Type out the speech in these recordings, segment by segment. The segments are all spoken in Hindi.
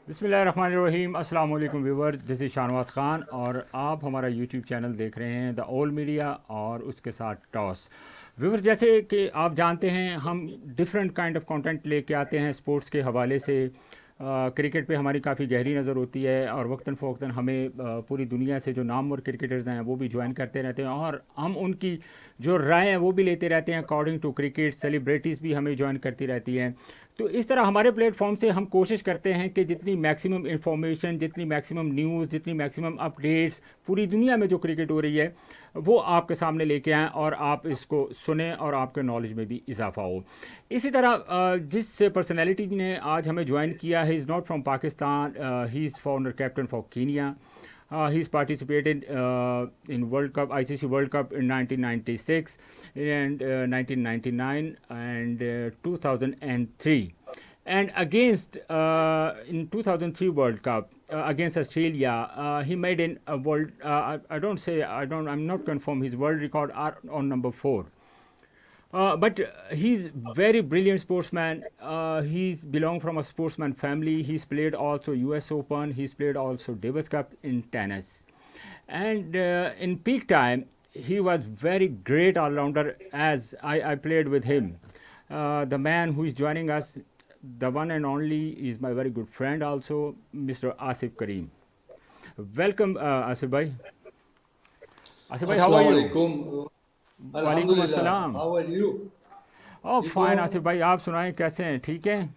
बिस्मिल्लाहिर्रहमानिर्रहीम। अस्सलाम वालेकुम viewer, this is Shahnawaz Khan और आप हमारा यूट्यूब चैनल देख रहे हैं द ओल मीडिया और उसके साथ टॉस। व्यूवर, जैसे कि आप जानते हैं हम डिफरेंट काइंड ऑफ कंटेंट लेके आते हैं स्पोर्ट्स के हवाले से। क्रिकेट पे हमारी काफ़ी गहरी नज़र होती है और वक्तन फ़वक्तन हमें पूरी दुनिया से जो नामवर क्रिकेटर्स हैं वो भी ज्वाइन करते रहते हैं और हम उनकी जो राय है वो भी लेते रहते हैं अकॉर्डिंग टू क्रिकेट। सेलिब्रिटीज़ भी हमें ज्वाइन करती रहती हैं। तो इस तरह हमारे प्लेटफॉर्म से हम कोशिश करते हैं कि जितनी मैक्सिमम इंफॉर्मेशन, जितनी मैक्सिमम न्यूज़, जितनी मैक्सिमम अपडेट्स पूरी दुनिया में जो क्रिकेट हो रही है वो आपके सामने लेके आएँ और आप इसको सुने और आपके नॉलेज में भी इजाफा हो। इसी तरह जिस पर्सनैलिटी ने आज हमें ज्वाइन किया है, is not from Pakistan, he is former captain for Kenya. He's participated in World Cup, ICC World Cup in 1996 and 1999 and 2003. And against in 2003 World Cup against Australia, he made in a world. I don't say I don't. I'm not confirm his world record are on number 4. But he's very brilliant sportsman. He's belong from a sportsman family. He's played also U.S. Open. He's played also Davis Cup in tennis, and in peak time he was very great all rounder. As I played with him, the man who is joining us, the one and only, is my very good friend also, Mr. Asif Kareem. Welcome, Asif bhai. Asif bhai, how are Assalamu you? alaikum. वालेकुम Alhamdulillah. अस्सलाम। How are you? ओ ठीक हो? फाइन आसिफ भाई, आप सुनाएं कैसे हैं? ठीक हैं?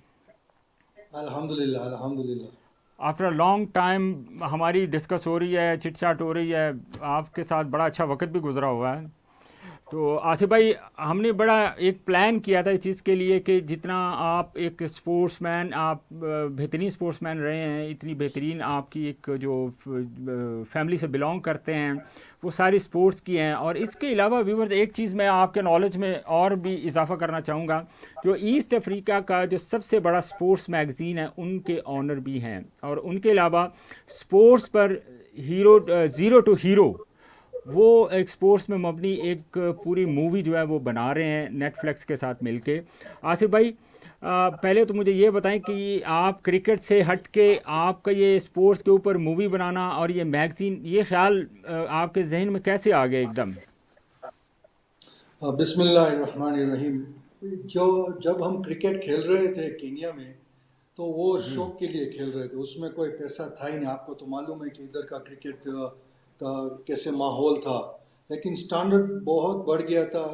Alhamdulillah, Alhamdulillah. After a long time हमारी डिस्कस हो रही है, चिट चाट हो रही है। आपके साथ बड़ा अच्छा वक्त भी गुजरा हुआ है। तो आसिफ भाई, हमने बड़ा एक प्लान किया था इस चीज़ के लिए कि जितना आप एक स्पोर्ट्समैन, आप बेहतरीन स्पोर्ट्समैन रहे हैं, इतनी बेहतरीन आपकी एक जो फैमिली से बिलोंग करते हैं वो सारी स्पोर्ट्स की हैं। और इसके अलावा व्यूवर्स, एक चीज़ मैं आपके नॉलेज में और भी इजाफा करना चाहूँगा। जो ईस्ट अफ्रीका का जो सबसे बड़ा स्पोर्ट्स मैगज़ीन है उनके ऑनर भी हैं और उनके अलावा स्पोर्ट्स पर हीरो, ज़ीरो टू हीरो, वो एक स्पोर्ट्स में मबनी एक पूरी मूवी जो है वो बना रहे हैं नेटफ्लिक्स के साथ मिलके। आसिफ भाई, पहले तो मुझे ये बताएं कि आप क्रिकेट से हट के आपका ये स्पोर्ट्स के ऊपर मूवी बनाना और ये मैगज़ीन, ये ख्याल आपके जहन में कैसे आ गया एकदम? बिस्मिल्लाहिर्रहमानिर्रहीम। जो जब हम क्रिकेट खेल रहे थे केन्या में, तो वो जी। शौक के लिए खेल रहे थे। उसमें कोई पैसा था ही नहीं। आपको तो मालूम है कि इधर का क्रिकेट का कैसे माहौल था। लेकिन स्टैंडर्ड बहुत बढ़ गया था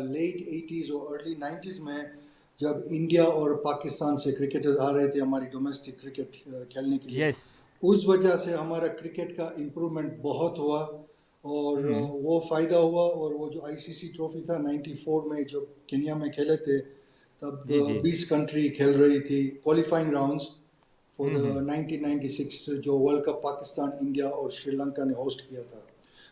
लेट 80s और अर्ली 90s में, जब इंडिया और पाकिस्तान से क्रिकेटर्स आ रहे थे हमारी डोमेस्टिक क्रिकेट खेलने के लिए। यस। उस वजह से हमारा क्रिकेट का इम्प्रूवमेंट बहुत हुआ और हम्म। वो फ़ायदा हुआ। और वो जो आईसीसी ट्रॉफी था 94 में, जो केन्या में खेले थे, तब जी जी। 20 कंट्री खेल रही थी क्वालिफाइंग राउंड्स फॉर द हम्म। 1996 जो वर्ल्ड कप पाकिस्तान, इंडिया और श्रीलंका ने होस्ट किया था।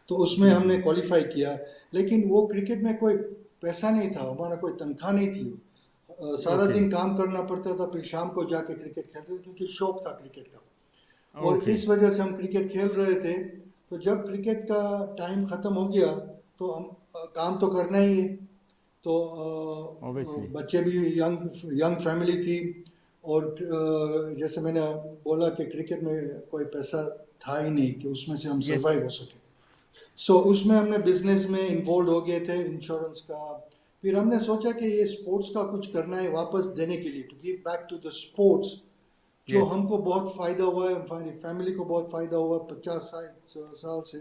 तो उसमें जी हमने जी। क्वालिफाई किया। लेकिन वो क्रिकेट में कोई पैसा नहीं था, हमारा कोई तनख्वाह नहीं थी। सारा ओके। दिन काम करना पड़ता था, फिर शाम को जाके क्रिकेट खेलते थे क्योंकि शौक था क्रिकेट का। और ओके। इस वजह से हम क्रिकेट खेल रहे थे। तो जब क्रिकेट का टाइम ख़त्म हो गया, तो हम काम तो करना ही है। तो ऑब्वियसली। बच्चे भी यंग यंग फैमिली थी। और जैसे मैंने बोला कि क्रिकेट में कोई पैसा था ही नहीं कि उसमें से हम यस। सर्वाइव हो सके। सो उसमें हमने बिजनेस में इन्वॉल्व हो गए थे, इंश्योरेंस का। फिर हमने सोचा कि ये स्पोर्ट्स का कुछ करना है वापस देने के लिए, to give back to the sports. जो यस। हमको बहुत फ़ायदा हुआ है, हमारी फैमिली को बहुत फ़ायदा हुआ 50 साल से।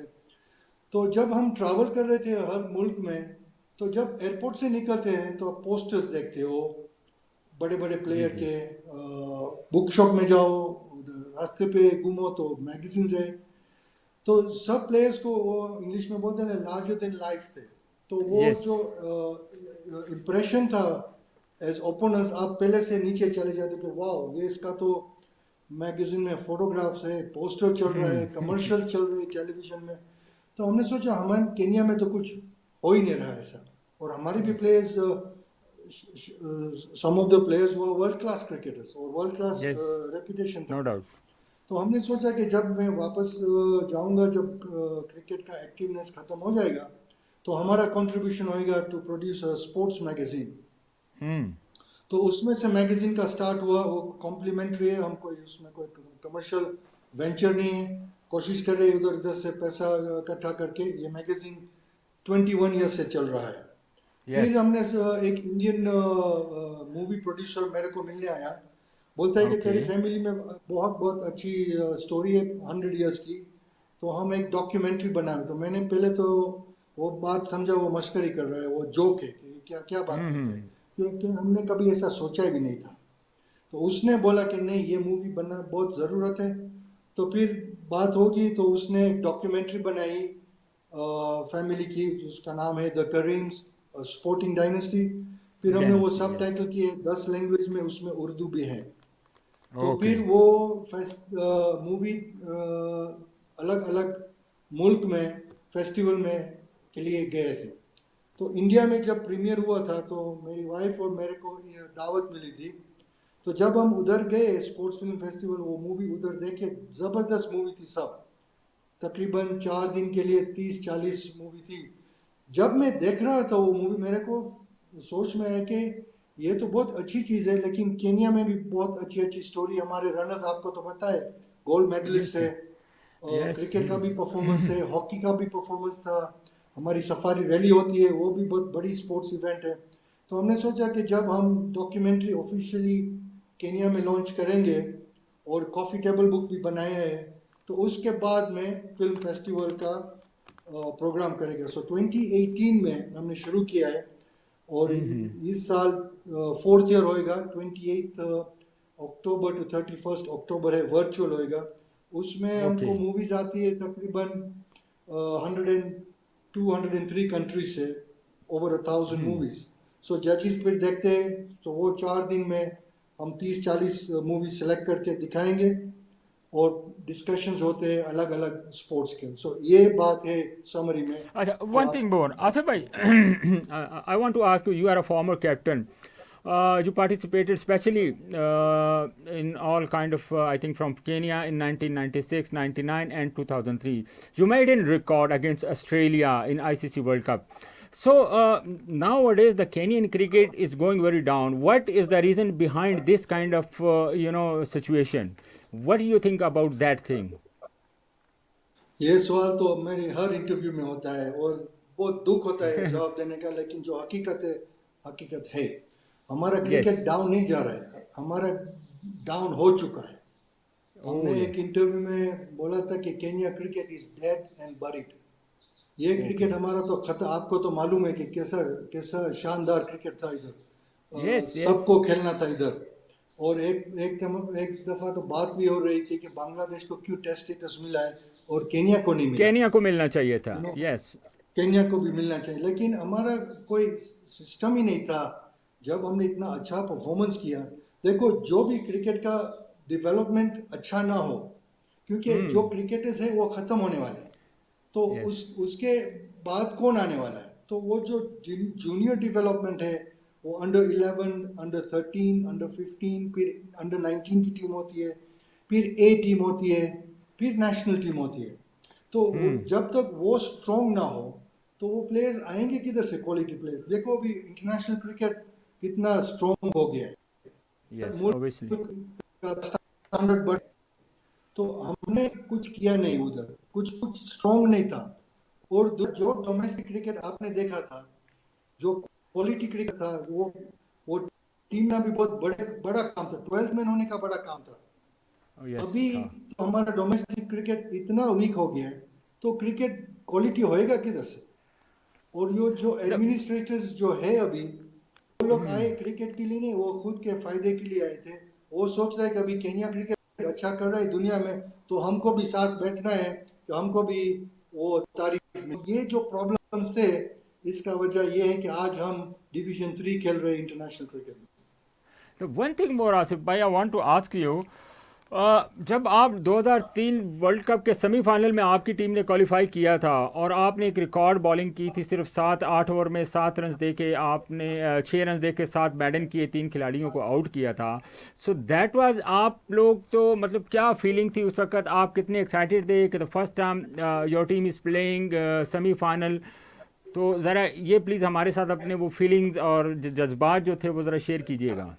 तो जब हम ट्रैवल कर रहे थे हर मुल्क में, तो जब एयरपोर्ट से निकलते हैं तो आप पोस्टर्स देखते हो बड़े बड़े जी प्लेयर जी। के। बुक शॉप में जाओ, उधर रास्ते पे घूमो तो मैगजीन्स है। तो सब प्लेयर्स को वो इंग्लिश में बोलते हैं लार्जर देन लाइफ थे। तो वो यस। जो इम्प्रेशन था एज ओपनर्स, आप पहले से नीचे चले जाते कि वाह, ये इसका तो मैगजीन में फोटोग्राफ्स है, पोस्टर चल रहा है, कमर्शियल चल रहे हैं टेलीविजन में। तो हमने सोचा हमारे केन्या में तो कुछ हो ही नहीं रहा है ऐसा। और हमारे भी yes. Players, some of the players वो वर्ल्ड क्लास क्रिकेटर्स और वर्ल्ड क्लास यस। रेपुटेशन था। No doubt. तो हमने सोचा कि जब मैं वापस जाऊंगा, जब क्रिकेट का एक्टिवनेस ख़त्म हो जाएगा, तो हमारा कंट्रीब्यूशन होएगा to produce a sports magazine. Hmm. तो उसमें से मैगजीन का स्टार्ट हुआ, वो कॉम्प्लीमेंट्री है, हम कोई उसमें कोई कमर्शियल वेंचर नहीं है, कोशिश कर रहे हैं उधर उधर से पैसा इकट्ठा करके। ये मैगजीन 21 ईयर से चल रहा है। यस। फिर हमने एक इंडियन मूवी प्रोड्यूसर मेरे को मिलने आया, बोलता है कि ओके। तेरी फैमिली में बहुत बहुत अच्छी स्टोरी है 100 इयर्स की, तो हम एक डॉक्यूमेंट्री बनाए। तो मैंने पहले तो वो बात समझा वो मश्करी कर रहा है, वो जोक है कि क्या क्या बात करते हैं, हम्म। क्योंकि हमने कभी ऐसा सोचा भी नहीं था। तो उसने बोला कि नहीं, ये मूवी बनना बहुत ज़रूरत है। तो फिर बात होगी, तो उसने एक डॉक्यूमेंट्री बनाई फैमिली की, जिसका नाम है द करीम्स स्पोर्टिंग डायनेस्टी। फिर हमने वो डायनेस्टी, सब यस। टाइटल किए 10 लैंग्वेज में, उसमें उर्दू भी है। तो ओके। फिर वो मूवी अलग अलग मुल्क में फेस्टिवल में के लिए गए थे। तो इंडिया में जब प्रीमियर हुआ था, तो मेरी वाइफ और मेरे को ये दावत मिली थी। तो जब हम उधर गए स्पोर्ट्स फिल्म फेस्टिवल, वो मूवी उधर देखे, ज़बरदस्त मूवी थी सब। तकरीबन 4 दिन के लिए 30-40 मूवी थी। जब मैं देख रहा था वो मूवी, मेरे को सोच में है कि ये तो बहुत अच्छी चीज़ है, लेकिन केन्या में भी बहुत अच्छी अच्छी स्टोरी, हमारे रनर्स आपको तो पता है गोल्ड मेडलिस्ट यस, है, यस, क्रिकेट का भी यस। परफॉर्मेंस है, हॉकी का भी परफॉर्मेंस था, हमारी सफारी रैली होती है, वो भी बहुत बड़ी स्पोर्ट्स इवेंट है। तो हमने सोचा कि जब हम डॉक्यूमेंट्री ऑफिशियली केन्या में लॉन्च करेंगे और कॉफ़ी टेबल बुक भी बनाए हैं, तो उसके बाद में फिल्म फेस्टिवल का प्रोग्राम करेंगे। सो 2018 में हमने शुरू किया है, और हम्म। इस साल 4th ईयर होएगा। 28 अक्टूबर टू 31 अक्टूबर है, वर्चुअल होएगा। उसमें ओके। हमको मूवीज आती है तकरीबन 102-103 कंट्रीज से, ओवर 1000 हम्म। मूवीज। सो जजेस फिर देखते हैं, तो वो 4 दिन में हम 30-40 मूवी सेलेक्ट करके दिखाएंगे, और डिस्कशंस होते हैं अलग अलग स्पोर्ट्स के। सो ये बात है समरी में अच्छा, कि one thing आप। more, Asif bhai, I want to ask you. You are a former captain. You participated, especially in all kind of, I think, from Kenya in 1996, 99, and 2003. You made a record against Australia in ICC World Cup. So nowadays the Kenyan cricket is going very down. What is the reason behind this kind of situation? What do you think about that thing? ये सवाल तो मेरे हर इंटरव्यू में होता है, और बहुत दुख होता है जवाब देने का, लेकिन जो हकीकत है, हकीकत है। हमारा क्रिकेट Yes. डाउन नहीं जा रहा है, हमारा डाउन हो चुका है। Oh हमने yes. एक इंटरव्यू में बोला था कि Kenya cricket is dead and buried. ये क्रिकेट Okay. हमारा तो खत्म। आपको तो मालूम है कि कैसा कैसा शानदार क्रिकेट था इधर, Yes. Yes. सबको खेलना था इधर। और एक दफा तो बात भी हो रही थी कि बांग्लादेश को क्यों टेस्ट स्टेटस मिला है और केन्या को नहीं मिला, केनिया को मिलना चाहिए था। You know. यस। केन्या को भी मिलना चाहिए, लेकिन हमारा कोई सिस्टम ही नहीं था। जब हमने इतना अच्छा परफॉर्मेंस किया, देखो जो भी क्रिकेट का डेवलपमेंट अच्छा ना हो, क्योंकि जो हम्म। क्रिकेटर्स हैं वो ख़त्म होने वाले हैं, तो यस। उसके बाद कौन आने वाला है? तो वो जो जूनियर डेवलपमेंट है, वो अंडर 11, अंडर 13, अंडर 15, फिर अंडर 19 की टीम होती है, फिर ए टीम होती है, फिर नेशनल टीम होती है। तो हम्म। जब तक वो स्ट्रॉन्ग ना हो, तो वो प्लेयर्स आएंगे किधर से? क्वालिटी प्लेयर्स देखो, अभी इंटरनेशनल क्रिकेट कितना स्ट्रॉन्ग हो गया है, यस, ऑब्वियसली। मुल्क का स्टैंडर्ड बढ़। तो हमने कुछ किया नहीं उधर, कुछ कुछ स्ट्रॉन्ग नहीं था। और जो डोमेस्टिक क्रिकेट आपने देखा था, जो क्वालिटी क्रिकेट था, वो टीम में भी बहुत बड़ा काम था, 12th मैन होने का बड़ा काम था। यस अभी था। तो हमारा डोमेस्टिक क्रिकेट इतना वीक हो गया है, तो क्रिकेट क्वालिटी होएगा किधर से? और जो द एडमिनिस्ट्रेटर्स जो है अभी, वो लोग आए क्रिकेट के लिए नहीं, वो खुद के फायदे के लिए आए थे। वो सोच रहे हैं कि अभी केन्या क्रिकेट अच्छा कर रहा है दुनिया में, तो हमको भी साथ बैठना है, तो हमको भी वो तारीफ में। ये जो प्रॉब्लम्स थे, इसका वजह ये है कि आज हम डिवीजन 3 खेल रहे हैं इंटरनेशनल क्रिकेट में। वन थिंग मोर, आसिफ भाई, I want to ask you. जब आप 2003 वर्ल्ड कप के सेमीफाइनल में आपकी टीम ने क्वालिफाई किया था और आपने एक रिकॉर्ड बॉलिंग की थी, सिर्फ 7-8 ओवर में 7 रन दे के आपने 6 रन दे के 7 बैडन किए, 3 खिलाड़ियों को आउट किया था। सो दैट वाज, आप लोग तो मतलब क्या फीलिंग थी उस वक्त? आप कितने एक्साइटेड थे कि the first time your team is playing semifinal? तो ज़रा ये प्लीज़ हमारे साथ अपने वो फीलिंग्स और जज्बात जो थे वो ज़रा शेयर कीजिएगा।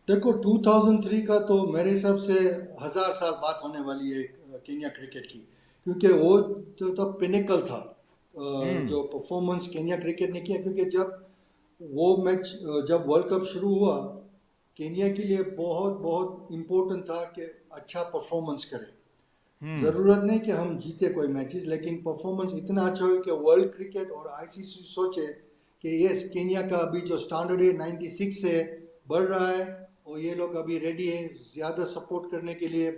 देखो 2003 का तो मेरे हिसाब से 1000 साल बात होने वाली है केन्या क्रिकेट की, क्योंकि वो जो तब पिनेकल था हम्म जो परफॉर्मेंस केन्या क्रिकेट ने किया, क्योंकि जब वो मैच जब वर्ल्ड कप शुरू हुआ, केन्या के लिए बहुत बहुत इम्पोर्टेंट था कि अच्छा परफॉर्मेंस करे। हम्म ज़रूरत नहीं कि हम जीते कोई मैचेस, लेकिन परफॉर्मेंस इतना अच्छा हो कि वर्ल्ड क्रिकेट और आईसीसी सोचे कि ये केन्या का अभी जो स्टैंडर्ड है 96 से बढ़ रहा है, और ये लोग अभी रेडी है ज़्यादा सपोर्ट करने के लिए,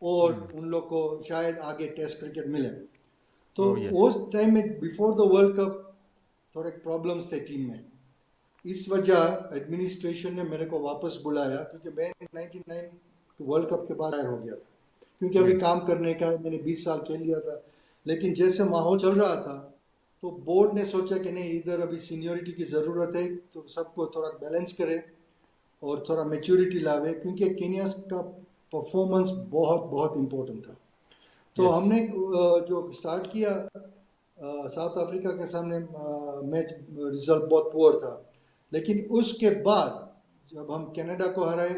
और हम्म उन लोग को शायद आगे टेस्ट क्रिकेट मिले। तो ओह यस उस टाइम में बिफोर द वर्ल्ड कप थोड़े प्रॉब्लम्स थे टीम में। इस वजह एडमिनिस्ट्रेशन ने मेरे को वापस बुलाया, क्योंकि मैं 99 वर्ल्ड कप के बाद आया हो गया था, क्योंकि अभी यस काम करने का मैंने 20 साल खेल लिया था। लेकिन जैसे माहौल चल रहा था, तो बोर्ड ने सोचा कि नहीं, इधर अभी सीनियोरिटी की ज़रूरत है, तो सबको थोड़ा बैलेंस करे और थोड़ा मेच्योरिटी लावे, क्योंकि केनिया का परफॉर्मेंस बहुत बहुत इम्पोर्टेंट था। तो यस हमने जो स्टार्ट किया साउथ अफ्रीका के सामने मैच, रिजल्ट बहुत पुअर था, लेकिन उसके बाद जब हम कनाडा को हराए,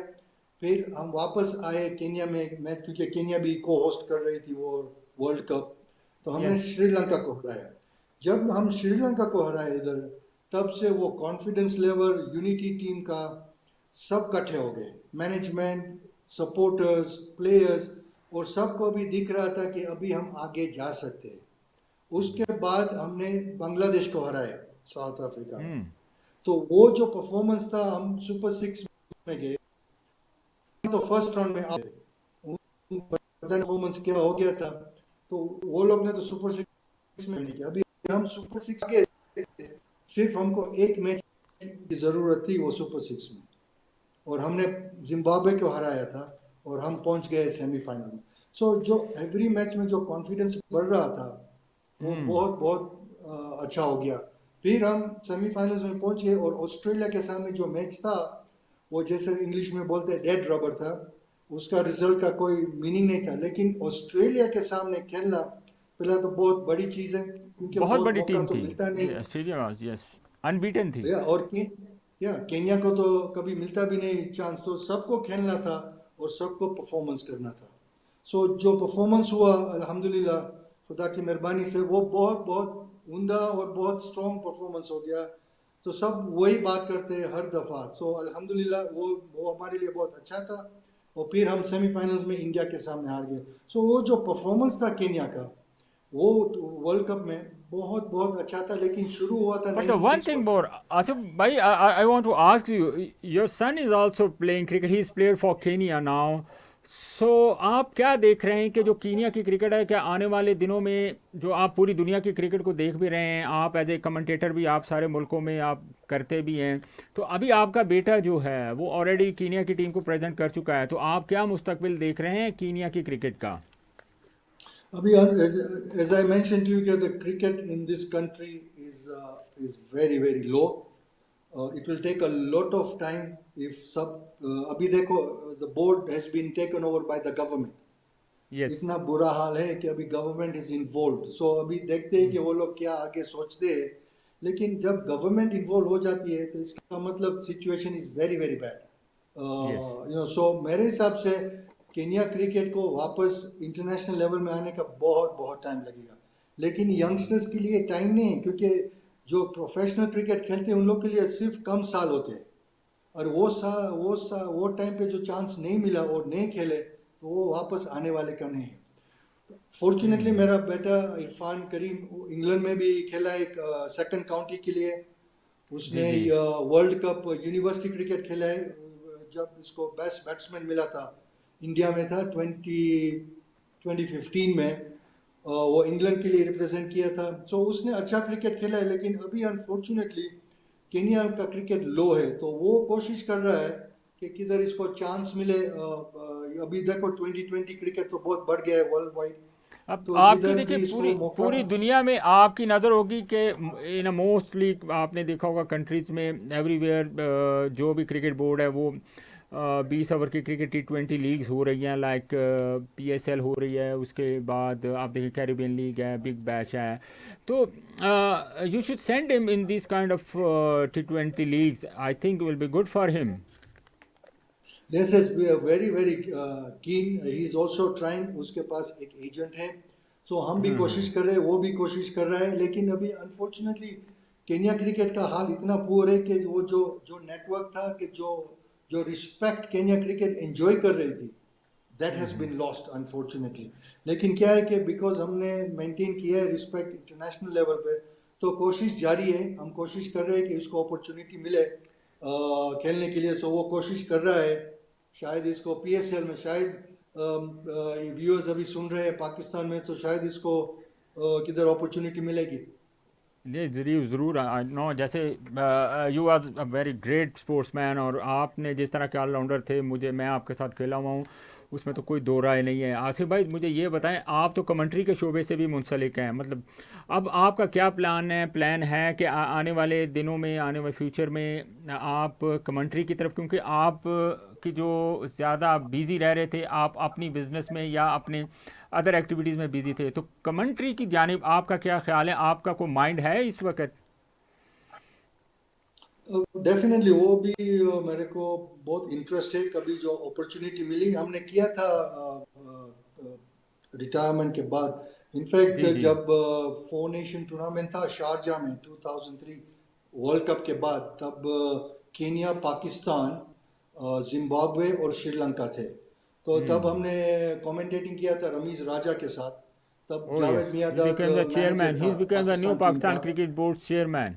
फिर हम वापस आए केन्या में एक मैच, क्योंकि केन्या भी को होस्ट कर रही थी वो वर्ल्ड कप, तो हमने यस श्रीलंका को हराया। जब हम श्रीलंका को हराए इधर, तब से वो कॉन्फिडेंस लेवल, यूनिटी टीम का, सब इकट्ठे हो गए, मैनेजमेंट, सपोर्टर्स, प्लेयर्स, और सबको भी दिख रहा था कि अभी हम आगे जा सकते हैं। उसके बाद हमने बांग्लादेश को हराया साउथ अफ्रीका में। हम्म तो वो जो परफॉर्मेंस था, हम सुपर सिक्स में गए, तो फर्स्ट राउंड में आ गए। परफॉर्मेंस क्या हो गया था, तो वो लोग ने तो सुपर सिक्स में नहीं किया। अभी हम सुपर सिक्स गए, सिर्फ हमको एक मैच की जरूरत थी वो सुपर सिक्स में, और हमने जिम्बाब्वे को हराया था, और हम पहुंच गए सेमीफाइनल में। सो जो एवरी मैच में जो कॉन्फिडेंस बढ़ रहा था, वो हम्म बहुत बहुत अच्छा हो गया। फिर हम सेमीफाइनल्स में पहुंच गए, और ऑस्ट्रेलिया के सामने जो मैच था, वो जैसे इंग्लिश में बोलते हैं डेड रबर था। उसका रिजल्ट का कोई मीनिंग नहीं था, लेकिन ऑस्ट्रेलिया के सामने खेलना पहला तो बहुत बड़ी चीज़ है, क्योंकि बहुत बहुत बड़ी मौका टीम तो थी मिलता नहीं। ऑस्ट्रेलिया वाज यस अनबीटन थी और केन्या को तो कभी मिलता भी नहीं चांस, तो सबको खेलना था और सबको परफॉर्मेंस करना था। सो जो परफॉर्मेंस हुआ अल्हम्दुलिल्लाह, खुदा की मेहरबानी से वो बहुत बहुत उम्दा और बहुत स्ट्रॉन्ग परफॉर्मेंस हो गया। तो सब वही बात करते हैं हर दफ़ा। सो अल्हम्दुलिल्लाह वो हमारे लिए बहुत अच्छा था, और फिर हम सेमीफाइनल्स में इंडिया के सामने हार गए। सो वो जो परफॉर्मेंस था केन्या का, वो वर्ल्ड कप में बहुत बहुत अच्छा था, लेकिन शुरू हुआ था but the one 96 thing में। more Asif bhai I want to ask you your son is also playing cricket he's played for Kenya now so आप क्या देख रहे हैं कि जो कीनिया की क्रिकेट है क्या आने वाले दिनों में जो आप पूरी दुनिया की क्रिकेट को देख भी रहे हैं आप एज ए कमेंटेटर भी आप सारे मुल्कों में आप करते भी हैं तो अभी आपका बेटा जो है वो ऑलरेडी कीनिया की टीम को प्रेजेंट कर चुका है तो आप क्या मुस्तकबिल देख रहे हैं कीनिया की क्रिकेट का Abhi, as I mentioned to you, the cricket in this country is very very low. It will take a lot of time if sub. अभी देखो, the board has been taken over by the government. Yes इतना बुरा हाल है कि अभी गवर्नमेंट इज इन्वॉल्व। सो अभी देखते हैं कि वो लोग क्या आगे सोचते हैं। लेकिन जब गवर्नमेंट इन्वॉल्व हो जाती है, तो इसका मतलब situation is very very bad. Yes so मेरे हिसाब से केन्या क्रिकेट को वापस इंटरनेशनल लेवल में आने का बहुत बहुत टाइम लगेगा। लेकिन यंगस्टर्स के लिए टाइम नहीं है, क्योंकि जो प्रोफेशनल क्रिकेट खेलते हैं उन लोग के लिए सिर्फ कम साल होते हैं, और वो टाइम पे जो चांस नहीं मिला और नहीं खेले, तो वो वापस आने वाले का नहीं है। फॉर्चुनेटली हम्म मेरा बेटा इरफान करीम इंग्लैंड में भी खेला, एक सेकंड काउंटी के लिए। जी उसने जी वर्ल्ड कप यूनिवर्सिटी क्रिकेट खेला है, जब इसको बेस्ट बैट्समैन मिला था इंडिया में था 2015 में। वो इंग्लैंड के लिए रिप्रेजेंट किया था। सो उसने अच्छा क्रिकेट खेला है, लेकिन अभी अनफॉर्चुनेटली केन्या का क्रिकेट लो है, तो वो कोशिश कर रहा है कि किधर इसको चांस मिले। अभी देखो 2020 क्रिकेट तो बहुत बढ़ गया है वर्ल्ड वाइड, अब तो आपकी इधर देखिए भी पूरी इसको मौका। पूरी दुनिया में आपकी नज़र होगी कि इन मोस्टली आपने देखा होगा कंट्रीज़ में एवरीवेयर जो भी क्रिकेट बोर्ड है वो 20 ओवर की क्रिकेट T20 लीग्स हो रही हैं लाइक PSL हो रही है उसके बाद आप देखिए कैरिबियन लीग है बिग बैश है तो you should send him in this kind of T20 leagues I think will be good for him Yes, yes, we are very very keen. He is also trying. उसके पास एक एजेंट है, so हम भी कोशिश कर रहे हैं, वो भी कोशिश कर रहा है, लेकिन अभी अनफॉर्चुनेटली केन्या क्रिकेट का हाल इतना पुअर है कि वो जो जो नेटवर्क था, कि जो जो रिस्पेक्ट केन्या क्रिकेट एंजॉय कर रही थी, that has been lost unfortunately. लेकिन क्या है कि बिकॉज हमने मेंटेन किया है रिस्पेक्ट इंटरनेशनल लेवल पे, तो कोशिश जारी है। हम कोशिश कर रहे हैं कि उसको अपॉर्चुनिटी मिले खेलने के लिए, सो वो कोशिश कर रहा है। शायद इसको पीएसएल में, शायद व्यूअर्स अभी सुन रहे हैं पाकिस्तान में, तो शायद इसको किधर अपॉर्चुनिटी मिलेगी। ये ज़रूर ज़रूर नो, जैसे you are a very great sportsman, और आपने जिस तरह के ऑलराउंडर थे, मुझे मैं आपके साथ खेला हुआ हूँ, उसमें तो कोई दो राय नहीं है। आसिफ भाई, मुझे ये बताएं, आप तो कमेंट्री के शोबे से भी मुंसलिक हैं, मतलब अब आपका क्या प्लान है कि आने वाले दिनों में, आने वाले फ्यूचर में आप कमेंट्री की तरफ, क्योंकि आप की जो ज़्यादा बिज़ी रह रहे थे, आप अपनी बिजनेस में या अपने अदर एक्टिविटीज़ में बिजी थे, तो कमेंट्री की जानिब आपका क्या ख्याल है? आपका कोई माइंड है इस वक्त? डेफिनेटली वो भी मेरे को बहुत इंटरेस्ट है। कभी जो अपॉर्चुनिटी मिली हमने किया था रिटायरमेंट के बाद। इनफैक्ट जी जी। जब फोर नेशन टूर्नामेंट था शारजा में 2003 वर्ल्ड कप के बाद, तब केन्या, पाकिस्तान, जिम्बाब्वे और श्रीलंका थे। तो तब हमने कमेंटेटिंग किया था रमीज राजा के साथ। तब Oh Javed yes, he Miandad became the manager chairman. था He's become the new Pakistan team का। Pakistan Cricket Board chairman.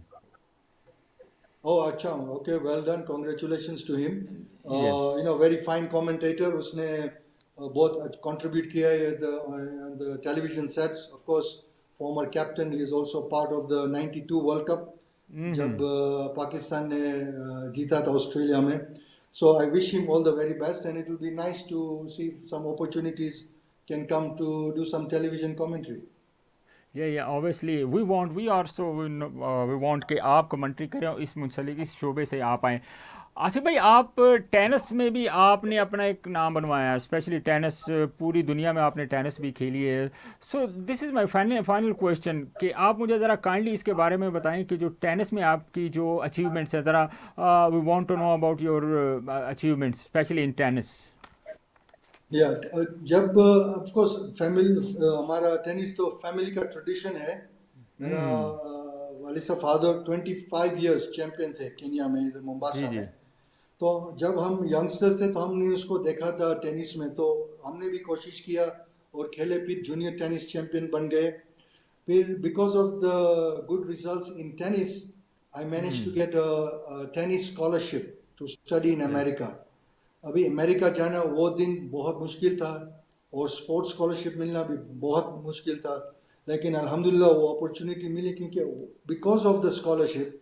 Oh अच्छा, okay, well done, congratulations to him. Yes. Very fine commentator. उसने बहुत कंट्रीब्यूट किया है the television sets. Of course former captain, he is also part of the 92 world cup, जब पाकिस्तान ने जीता था ऑस्ट्रेलिया में। So I wish him all the very best, and it will be nice to see some opportunities can come to do some television commentary. Yeah, obviously we want कि आप कमेंट्री करें और इस मुंसलिक इस शोबे से आप आएँ। आसिफ भाई, आप टेनिस में भी आपने अपना एक नाम बनवाया है, स्पेशली टेनिस, पूरी दुनिया में आपने टेनिस भी खेली है। So this is my final question, कि आप मुझे ज़रा काइंडली इसके बारे में बताएं कि जो टेनिस में आपकी जो अचीवमेंट्स है, ज़रा we want to know about your achievements specially in tennis. या जब ऑफ कोर्स फैमिली, हमारा टेनिस तो फैमिली का ट्रेडिशन है। मेरा वालिद साहब फादर 25 इयर्स चैंपियन थे केन्या में, इधर जी मोम्बासा जी। में। तो जब हम यंगस्टर्स थे तो हमने उसको देखा था टेनिस में, तो हमने भी कोशिश किया और खेले, फिर जूनियर टेनिस चैंपियन बन गए। फिर because of the good results in tennis, I manage to get tennis scholarship to study in yes. America. अभी अमेरिका जाना वो दिन बहुत मुश्किल था, और स्पोर्ट्स स्कॉलरशिप मिलना भी बहुत मुश्किल था। लेकिन अल्हम्दुलिल्लाह वो अपॉर्चुनिटी मिली, क्योंकि because of the scholarship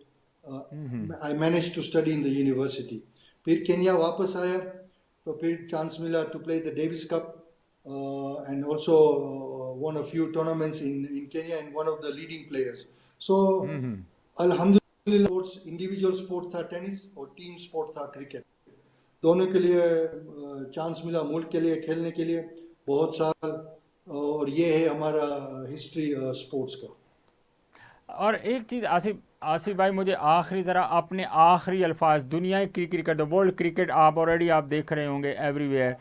I manage to study in the university. फिर केन्या वापस आया, तो फिर चांस मिला to play the Davis cup, and also won a few tournaments in Kenya, and one of the leading players. So अल्हम्दुलिल्लाह स्पोर्ट्स, इंडिविजुअल स्पोर्ट था टेनिस, और टीम स्पोर्ट था क्रिकेट। दोनों के लिए चांस मिला मुल्क के लिए खेलने के लिए बहुत साल। और ये है हमारा हिस्ट्री स्पोर्ट्स का। और एक चीज़, आसिफ आसिफ भाई, मुझे आखिरी ज़रा अपने आखिरी अल्फाज, दुनिया की क्रिकेट, द वर्ल्ड क्रिकेट आप ऑलरेडी आप देख रहे होंगे एवरीवेयर,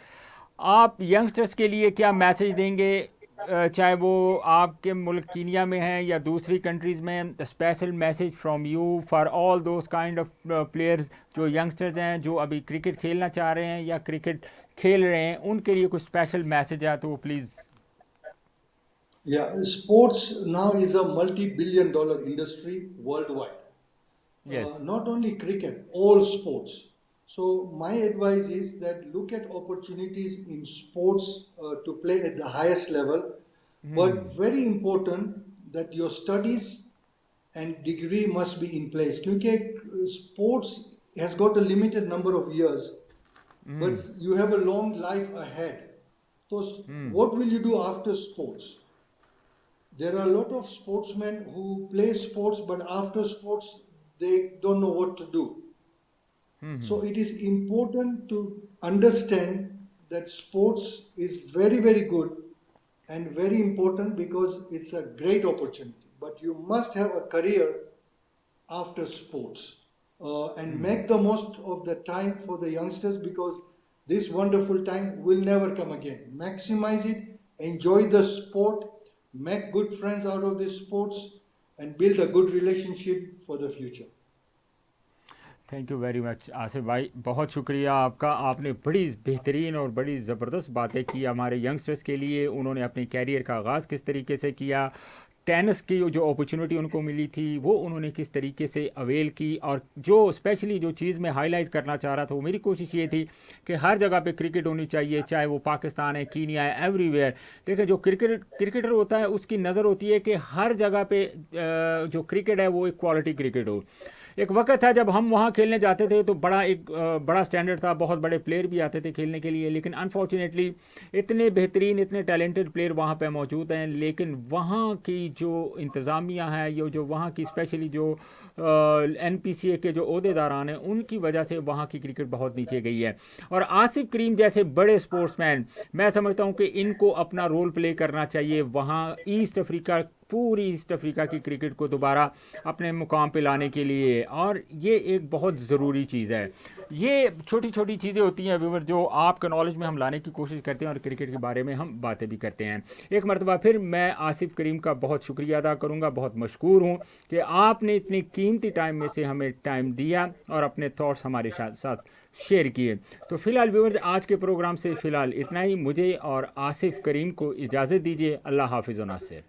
आप यंगस्टर्स के लिए क्या मैसेज देंगे? चाहे वो आपके मुल्क कीनिया में हैं या दूसरी कंट्रीज़ में, special message from you for all those kind of players, जो यंगस्टर्स हैं, जो अभी क्रिकेट खेलना चाह रहे हैं या क्रिकेट खेल रहे हैं, उनके लिए कुछ स्पेशल मैसेज है तो please. Yeah, sports now is a multi-billion dollar industry worldwide. Yes. Not only cricket, all sports. So my advice is that look at opportunities in sports to play at the highest level, but very important that your studies and degree must be in place. Because sports has got a limited number of years, but you have a long life ahead. So what will you do after sports? There are a lot of sportsmen who play sports, but after sports they don't know what to do. So it is important to understand that sports is very, very good and very important, because it's a great opportunity. But you must have a career after sports, and make the most of the time for the youngsters, because This wonderful time will never come again. Maximize it, enjoy the sport, make good friends out of these sports, and build a good relationship for the future. Thank you very much Asif भाई, बहुत शुक्रिया आपका। आपने बड़ी बेहतरीन और बड़ी ज़बरदस्त बातें की हमारे यंगस्टर्स के लिए। उन्होंने अपने कैरियर का आगाज़ किस तरीके से किया, टेनिस की जो अपॉर्चुनिटी उनको मिली थी वो उन्होंने किस तरीके से अवेल की, और जो स्पेशली जो चीज़ मैं हाईलाइट करना चाह रहा था वो मेरी कोशिश ये थी कि हर जगह पे क्रिकेट होनी चाहिए, चाहे वो पाकिस्तान है, कीनिया है, एवरीवेयर। देखिए जो क्रिकेटर होता है उसकी नज़र होती है कि हर जगह पे जो क्रिकेट है वो एक क्वालिटी क्रिकेट हो। एक वक्त था जब हम वहाँ खेलने जाते थे तो बड़ा स्टैंडर्ड था, बहुत बड़े प्लेयर भी आते थे खेलने के लिए, लेकिन अनफॉर्चुनेटली इतने बेहतरीन इतने टैलेंटेड प्लेयर वहाँ पे मौजूद हैं, लेकिन वहाँ की जो इंतज़ामिया है, ये जो वहाँ की स्पेशली जो NPCA के जो ओहदेदारान हैं उनकी वजह से वहाँ की क्रिकेट बहुत नीचे गई है। और आसिफ करीम जैसे बड़े स्पोर्ट्समैन, मैं समझता हूँ कि इनको अपना रोल प्ले करना चाहिए वहाँ ईस्ट अफ्रीका, पूरी ईस्ट अफ्रीका की क्रिकेट को दोबारा अपने मुकाम पे लाने के लिए, और ये एक बहुत ज़रूरी चीज़ है। ये छोटी छोटी चीज़ें होती हैं व्यूअर जो आपके नॉलेज में हम लाने की कोशिश करते हैं और क्रिकेट के बारे में हम बातें भी करते हैं। एक मरतबा फिर मैं आसिफ करीम का बहुत शुक्रिया अदा करूँगा, बहुत मशकूर हूँ कि आपने इतनी कीमती टाइम में से हमें टाइम दिया और अपने थॉट्स हमारे साथ शेयर किए। तो फ़िलहाल व्यूअर्स आज के प्रोग्राम से फ़िलहाल इतना ही। मुझे और आसिफ करीम को इजाज़त दीजिए। अल्लाह हाफिज़ व नासिर।